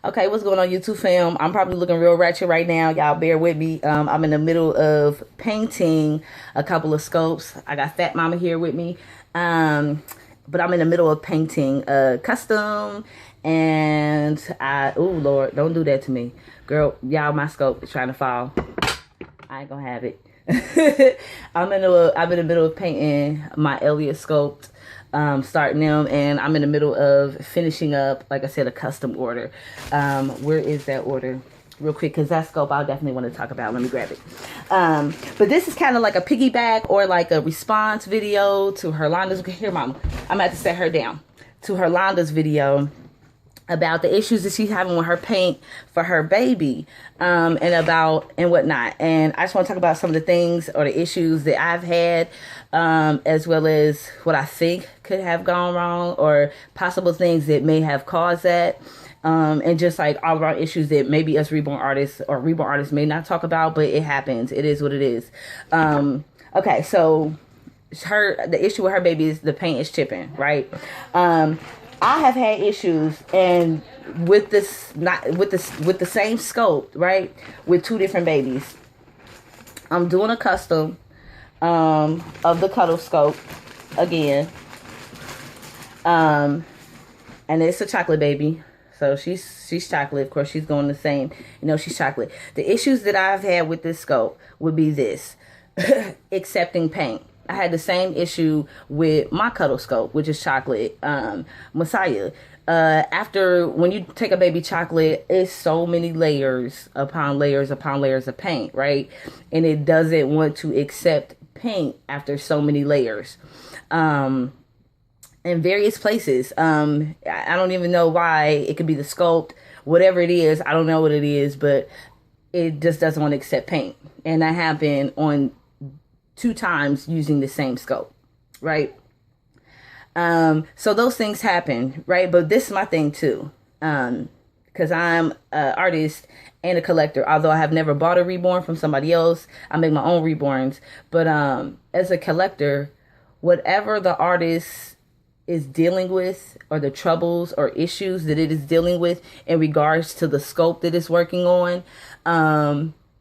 Okay, what's going on, YouTube fam? I'm probably looking real ratchet right now. Y'all bear with me. I'm in the middle of painting a couple of scopes. I got Fat Mama here with me. But I'm in the middle of painting a custom, and oh Lord, don't do that to me. Girl, y'all, my scope is trying to fall. I ain't gonna have it. I'm in the middle of painting my Elliot sculpt, starting them, and I'm in the middle of finishing up, like I said, a custom order. Where is that order? Real quick, because that scope I'll definitely want to talk about. Let me grab it. But this is kind of like a piggyback or like a response video to Herlanda's. Here, Mama, I'm about to set her down. To Herlanda's video about the issues that she's having with her paint for her baby, and whatnot. And I just want to talk about some of the things or the issues that I've had, as well as what I think could have gone wrong or possible things that may have caused that. And just like all around issues that maybe us reborn artists may not talk about, but it happens. It is what it is. Okay, so the issue with her baby is the paint is chipping, right? I have had issues, and with the same scope, right? With two different babies. I'm doing a custom of the cuddle scope again. And it's a chocolate baby. So she's chocolate. Of course, she's going the same. She's chocolate. The issues that I've had with this scope would be this. Accepting paint. I had the same issue with my cuddle scope, which is chocolate, Messiah. When you take a baby chocolate, it's so many layers upon layers upon layers of paint, right? And it doesn't want to accept paint after so many layers. In various places. I don't even know why. It could be the sculpt, whatever it is. I don't know what it is, but it just doesn't want to accept paint. And that happened on 2 times using the same scope, right? So those things happen, right? But this is my thing too, because I'm an artist and a collector. Although I have never bought a reborn from somebody else, I make my own reborns. But as a collector, whatever the artist is dealing with, or the troubles or issues that it is dealing with in regards to the scope that it's working on,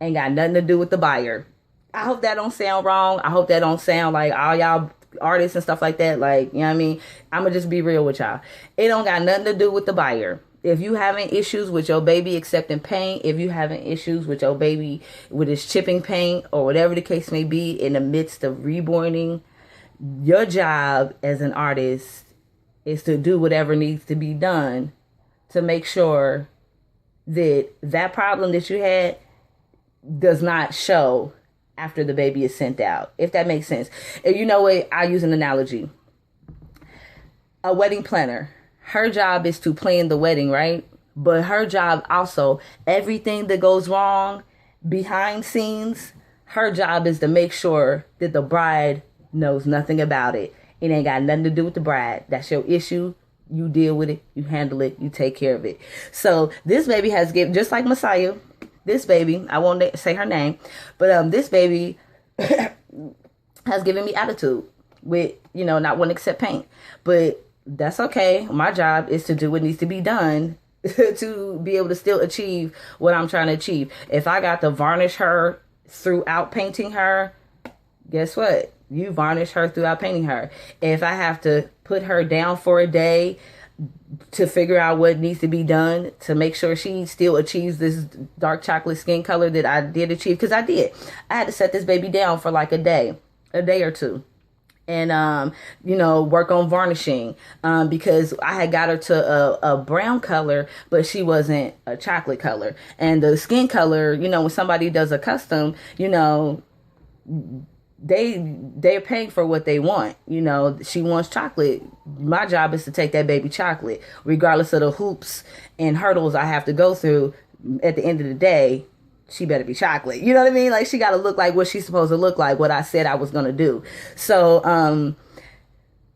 ain't got nothing to do with the buyer. I hope that don't sound wrong. I hope that don't sound like all y'all artists and stuff like that. Like, you know what I mean? I'm going to just be real with y'all. It don't got nothing to do with the buyer. If you having issues with your baby accepting paint, if you having issues with your baby with his chipping paint, or whatever the case may be in the midst of reborning, your job as an artist is to do whatever needs to be done to make sure that that problem that you had does not show after the baby is sent out, if that makes sense. And you know what? I use an analogy. A wedding planner, her job is to plan the wedding, right? But her job also, everything that goes wrong behind scenes, her job is to make sure that the bride knows nothing about it. It ain't got nothing to do with the bride. That's your issue. You deal with it. You handle it. You take care of it. So this baby has given, just like Messiah, this baby, I won't say her name, but this baby has given me attitude with, not wanting to accept paint. But that's okay. My job is to do what needs to be done to be able to still achieve what I'm trying to achieve. If I got to varnish her throughout painting her, guess what? You varnish her throughout painting her. If I have to put her down for a day to figure out what needs to be done to make sure she still achieves this dark chocolate skin color that I did achieve, because I had to set this baby down for like a day or two, and work on varnishing, because I had got her to a brown color, but she wasn't a chocolate color. And the skin color, when somebody does a custom, they're paying for what they want. She wants chocolate. My job is to take that baby chocolate, regardless of the hoops and hurdles I have to go through. At the end of the day, she better be chocolate. You know what I mean? Like, she got to look like what she's supposed to look like, what I said I was going to do. So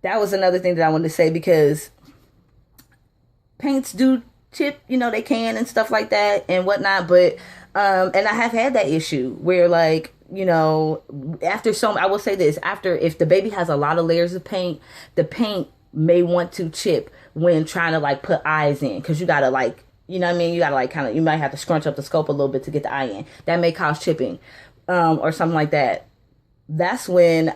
that was another thing that I wanted to say, because paints do chip, they can and stuff like that and whatnot. But and I have had that issue where, like, I will say this, if the baby has a lot of layers of paint, the paint may want to chip when trying to like put eyes in, because you gotta like You know what I mean? You gotta like kind of, you might have to scrunch up the scope a little bit to get the eye in. That may cause chipping, or something like that. That's when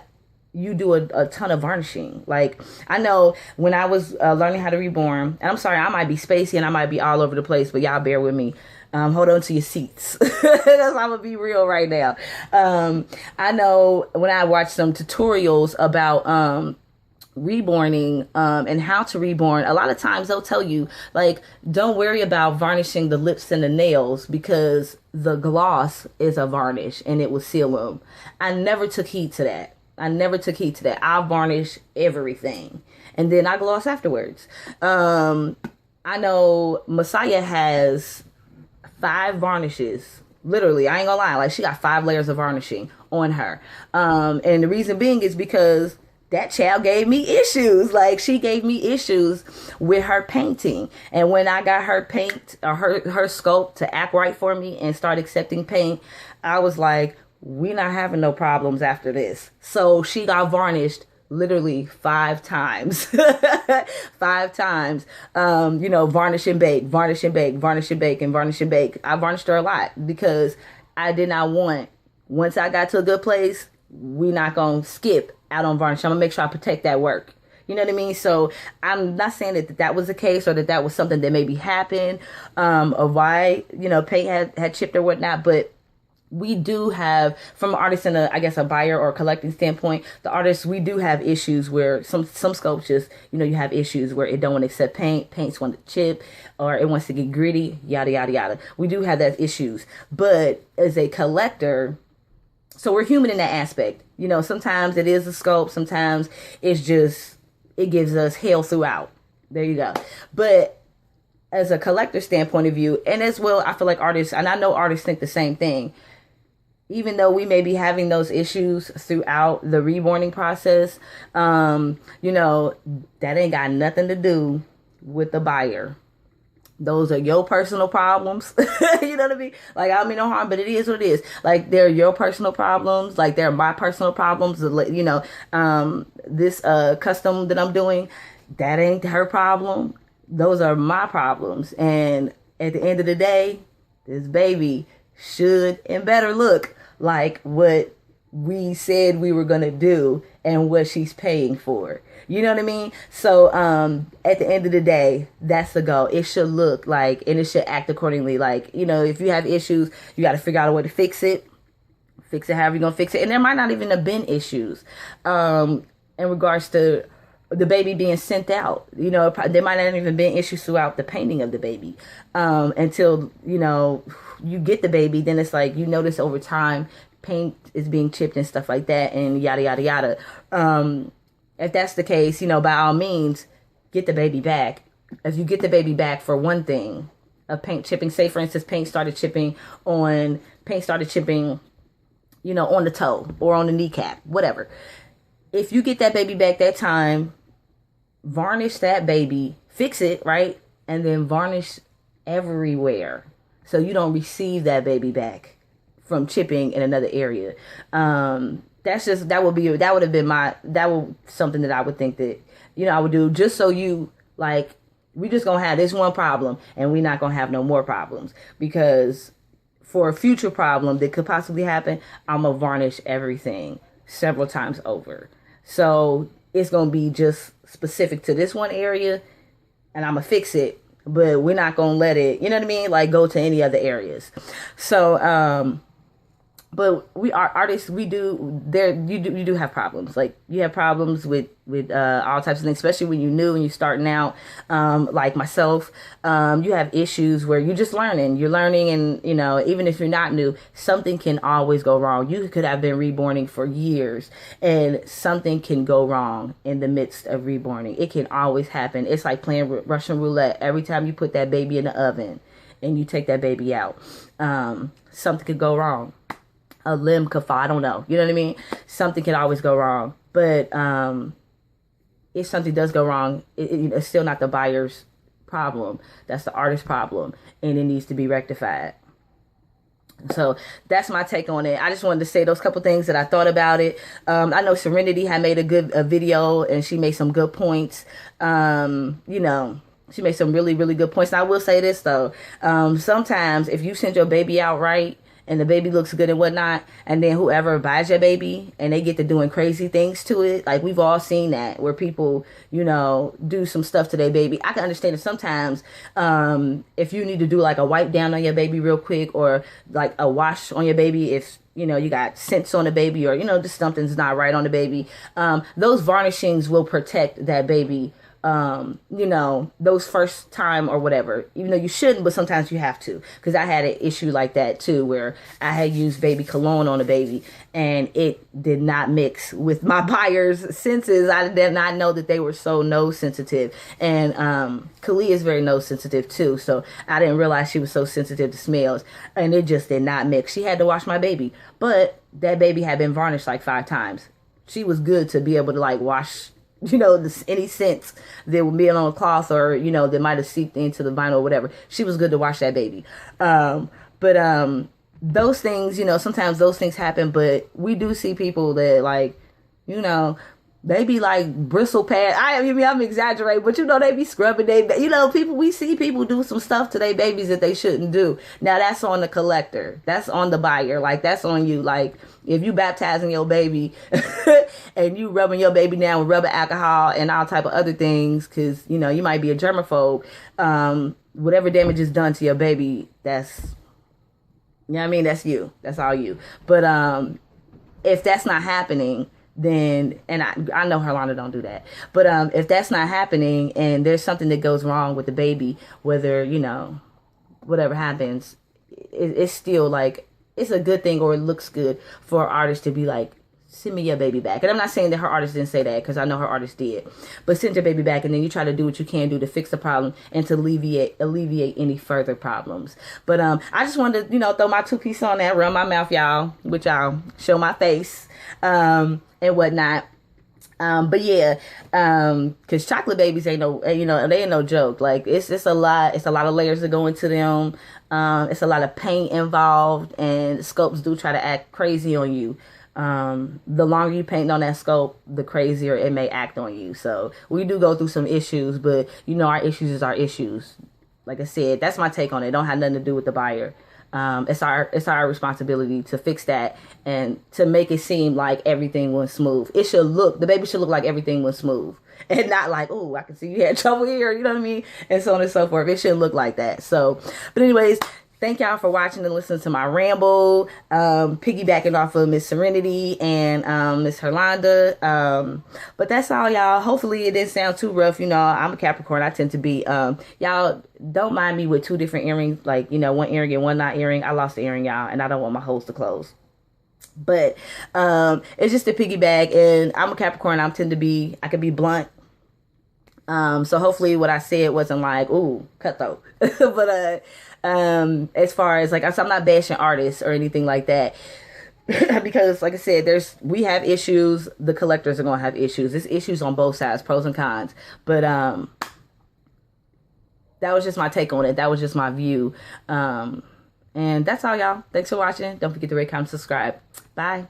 you do a ton of varnishing. Like, I know when I was learning how to reborn, and I'm sorry, I might be spacey and I might be all over the place, but y'all bear with me. Hold on to your seats. That's, I'm gonna be real right now. I know when I watched some tutorials about reborning and how to reborn, a lot of times they'll tell you, like, don't worry about varnishing the lips and the nails because the gloss is a varnish and it will seal them. I never took heed to that. I varnish everything and then I gloss afterwards. I know Messiah has 5 varnishes. Literally, I ain't gonna lie. Like, she got 5 layers of varnishing on her. And the reason being is because that child gave me issues. Like, she gave me issues with her painting. And when I got her paint or her sculpt to act right for me and start accepting paint, I was like, we not having no problems after this. So she got varnished literally 5 times. 5 times. You know, varnish and bake, varnish and bake, varnish and bake, and varnish and bake. I varnished her a lot because I did not want, once I got to a good place, we not gonna skip out on varnish. I'm gonna make sure I protect that work. You know what I mean? So I'm not saying that was the case or that was something that maybe happened, or why, you know, paint had chipped or whatnot, but we do have, from an artist and I guess a buyer or collecting standpoint, the artists, we do have issues where some sculptures, you know, you have issues where it don't want to accept paints want to chip, or it wants to get gritty, yada, yada, yada. We do have that issues. But as a collector, so we're human in that aspect. You know, sometimes it is a sculpt, sometimes it's just, it gives us hell throughout. There you go. But as a collector standpoint of view, and as well, I feel like artists, and I know artists think the same thing, even though we may be having those issues throughout the reborning process, you know, that ain't got nothing to do with the buyer. Those are your personal problems. You know what I mean? Like, I don't mean no harm, but it is what it is. Like, they're your personal problems. Like, they're my personal problems. You know, this custom that I'm doing, that ain't her problem. Those are my problems. And at the end of the day, this baby should and better look like what we said we were going to do and what she's paying for. You know what I mean? So at the end of the day, that's the goal. It should look like, and it should act accordingly. Like, you know, if you have issues, you got to figure out a way to fix it. Fix it however you're going to fix it. And there might not even have been issues in regards to the baby being sent out. You know, there might not even been issues throughout the painting of the baby until, you know, you get the baby. Then it's like you notice over time paint is being chipped and stuff like that, and yada, yada, yada. If that's the case, you know, by all means, get the baby back. If you get the baby back for one thing, of paint chipping, say for instance, paint started chipping, you know, on the toe or on the kneecap, whatever. If you get that baby back that time, varnish that baby, fix it, right? And then varnish everywhere so you don't receive that baby back from chipping in another area. That's just, that would have been something that I would think that, you know, I would do just so you, like, we just gonna have this one problem and we're not gonna have no more problems, because for a future problem that could possibly happen, I'm gonna varnish everything several times over. So it's gonna be just specific to this one area and I'm gonna fix it, but we're not gonna let it, you know what I mean, like, go to any other areas. So but we are artists. You do have problems. Like, you have problems with all types of things, especially when you're new and you're starting out. Like myself, you have issues where you're just learning. You're learning, and, you know, even if you're not new, something can always go wrong. You could have been reborning for years, and something can go wrong in the midst of reborning. It can always happen. It's like playing Russian roulette. Every time you put that baby in the oven and you take that baby out, something could go wrong. A limb could fall. I don't know. You know what I mean? Something can always go wrong. But if something does go wrong, it's still not the buyer's problem. That's the artist's problem. And it needs to be rectified. So that's my take on it. I just wanted to say those couple things that I thought about it. I know Serenity had made a video, and she made some good points. You know, She made some really, really good points. And I will say this, though. Sometimes if you send your baby out right, and the baby looks good and whatnot, and then whoever buys your baby and they get to doing crazy things to it, like we've all seen that, where people, you know, do some stuff to their baby. I can understand that sometimes if you need to do like a wipe down on your baby real quick, or like a wash on your baby if, you know, you got scents on the baby, or, you know, just something's not right on the baby, those varnishings will protect that baby, you know, those first time or whatever, even though you shouldn't, but sometimes you have to, because I had an issue like that too, where I had used baby cologne on a baby and it did not mix with my buyer's senses. I did not know that they were so nose sensitive, and Kalia is very nose sensitive too, so I didn't realize she was so sensitive to smells, and it just did not mix. She had to wash my baby, but that baby had been varnished like 5 times. She was good to be able to like wash, you know, any scents that would be on a cloth, or, you know, that might have seeped into the vinyl or whatever. She was good to wash that baby. But those things, you know, sometimes those things happen, but we do see people that, like, you know, they be like bristle pad. I mean, I'm exaggerating, but you know, they be scrubbing they, you know, we see people do some stuff to their babies that they shouldn't do. Now that's on the collector. That's on the buyer. Like, that's on you. Like, if you baptizing your baby and you rubbing your baby down with rubbing alcohol and all type of other things, because, you know, you might be a germaphobe, whatever damage is done to your baby, that's, you know what I mean? That's you. That's all you. But if that's not happening, then, and I know Herlanda don't do that, but if that's not happening and there's something that goes wrong with the baby, whether, you know, whatever happens, it's still like, it's a good thing, or it looks good for an artist to be like, send me your baby back. And I'm not saying that her artist didn't say that, because I know her artist did, but send your baby back, and then you try to do what you can do to fix the problem and to alleviate any further problems. But I just wanted to, you know, throw my 2 pieces on that, run my mouth, y'all, which I'll show my face and whatnot. But yeah, cause chocolate babies ain't no, you know, they ain't no joke. Like, it's a lot of layers that go into them. It's a lot of paint involved, and sculpts do try to act crazy on you. The longer you paint on that sculpt, the crazier it may act on you. So we do go through some issues, but you know, our issues is our issues. Like I said, that's my take on it. It don't have nothing to do with the buyer. It's our responsibility to fix that and to make it seem like everything went smooth. The baby should look like everything went smooth, and not like, oh, I can see you had trouble here, you know what I mean? And so on and so forth. It shouldn't look like that. So, but anyways, thank y'all for watching and listening to my ramble, piggybacking off of MsSerenity and Miss Herlanda. But that's all, y'all. Hopefully it didn't sound too rough. You know, I'm a Capricorn. I tend to be. Y'all don't mind me with 2 different earrings, like, you know, one earring and one not earring. I lost the earring, y'all, and I don't want my holes to close. But it's just a piggyback, and I'm a Capricorn. I could be blunt. So hopefully what I said wasn't like, ooh, cutthroat. But as far as like, I'm not bashing artists or anything like that, because like I said, we have issues. The collectors are gonna have issues. There's issues on both sides, pros and cons. But that was just my take on it. That was just my view. And that's all, y'all. Thanks for watching. Don't forget to rate, comment, subscribe. Bye.